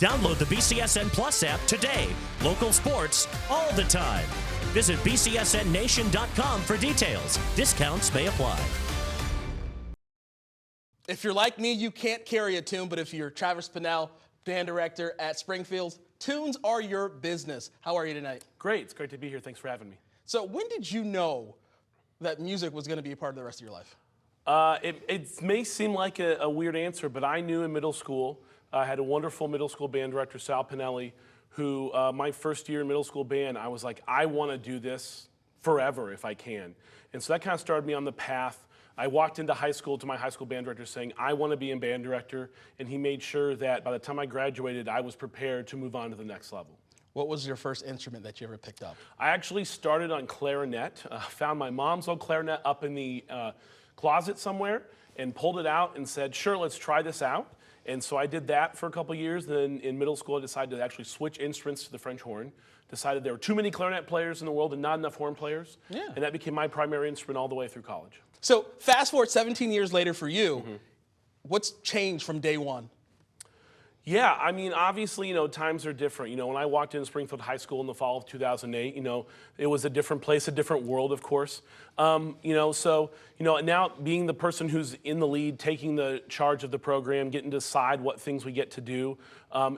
Download the BCSN Plus app today. Local sports all the time. Visit bcsnnation.com for details. Discounts may apply. If you're like me, you can't carry a tune, but if you're Travis Pinnell, band director at Springfield, tunes are your business. How are you tonight? Great. It's great to be here. Thanks for having me. So when did you know that music was going to be a part of the rest of your life? It may seem like a weird answer, but I knew in middle school, I had a wonderful middle school band director, Sal Pinelli, who my first year in middle school band, I was like, I want to do this forever if I can. And so that kind of started me on the path. I walked into high school to my high school band director saying, I want to be a band director, and he made sure that by the time I graduated, I was prepared to move on to the next level. What was your first instrument that you ever picked up? I actually started on clarinet, found my mom's old clarinet up in the closet somewhere, and pulled it out and said, sure, let's try this out. And so I did that for a couple years. Then in middle school, I decided to actually switch instruments to the French horn. Decided there were too many clarinet players in the world and not enough horn players. Yeah. And that became my primary instrument all the way through college. So fast forward 17 years later for you, what's changed from day one? Yeah, I mean, obviously, you know, times are different. You know, when I walked into Springfield High School in the fall of 2008, you know, it was a different place, a different world, of course. You know, so, you know, now being the person who's in the lead, taking the charge of the program, getting to decide what things we get to do,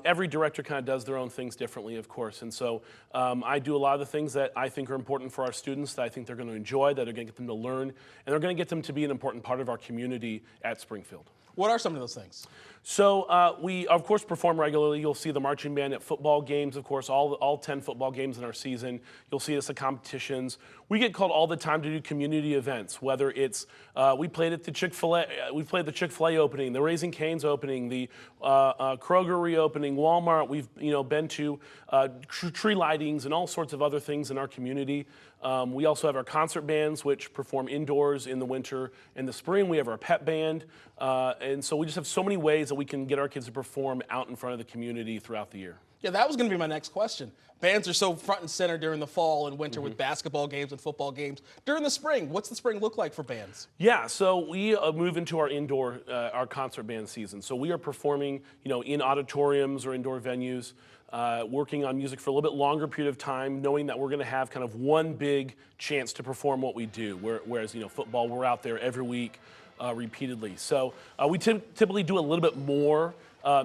every director kind of does their own things differently, of course. And so I do a lot of the things that I think are important for our students, that I think they're going to enjoy, that are going to get them to learn, and they're going to get them to be an important part of our community at Springfield. What are some of those things? So we, of course, perform regularly. You'll see the marching band at football games, of course, all 10 football games in our season. You'll see us at competitions. We get called all the time to do community events, whether it's, we played at the Chick-fil-A, we played the Chick-fil-A opening, the Raising Cane's opening, the Kroger reopening, Walmart. We've, you know, been to tree lightings and all sorts of other things in our community. We also have our concert bands, which perform indoors in the winter and the spring. We have our pep band. And so we just have so many ways that we can get our kids to perform out in front of the community throughout the year. Yeah, that was going to be my next question. Bands are so front and center during the fall and winter with basketball games and football games. During the spring, what's the spring look like for bands? Yeah, so we move into our indoor, our concert band season. So we are performing, you know, in auditoriums or indoor venues, working on music for a little bit longer period of time, knowing that we're going to have kind of one big chance to perform what we do. Whereas, you know, football, we're out there every week repeatedly. So we typically do a little bit more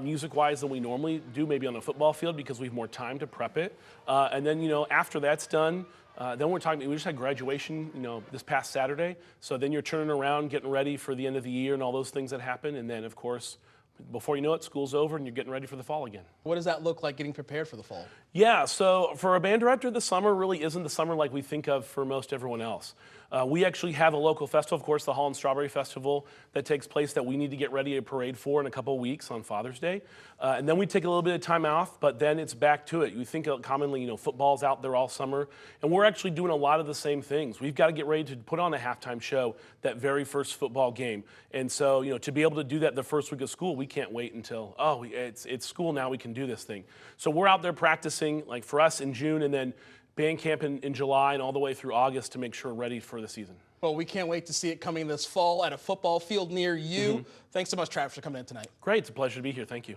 music-wise than we normally do, maybe on a football field, because we have more time to prep it. And then, you know, after that's done, then we just had graduation, you know, this past Saturday. So then you're turning around, getting ready for the end of the year and all those things that happen. And then, of course, before you know it, school's over and you're getting ready for the fall again. What does that look like, getting prepared for the fall? Yeah, so for a band director, the summer really isn't the summer like we think of for most everyone else. We actually have a local festival, of course, the Holland Strawberry Festival, that takes place that we need to get ready a parade for in a couple of weeks on Father's Day. And then we take a little bit of time off, but then it's back to it. You think commonly, you know, football's out there all summer, and we're actually doing a lot of the same things. We've got to get ready to put on a halftime show that very first football game. And so, you know, to be able to do that the first week of school, we can't wait until, oh, it's school now, we can do this thing. So we're out there practicing, like for us in June, and then band camp in July and all the way through August to make sure we're ready for the season. Well, we can't wait to see it coming this fall at a football field near you. Thanks so much, Travis, for coming in tonight. Great. It's a pleasure to be here. Thank you.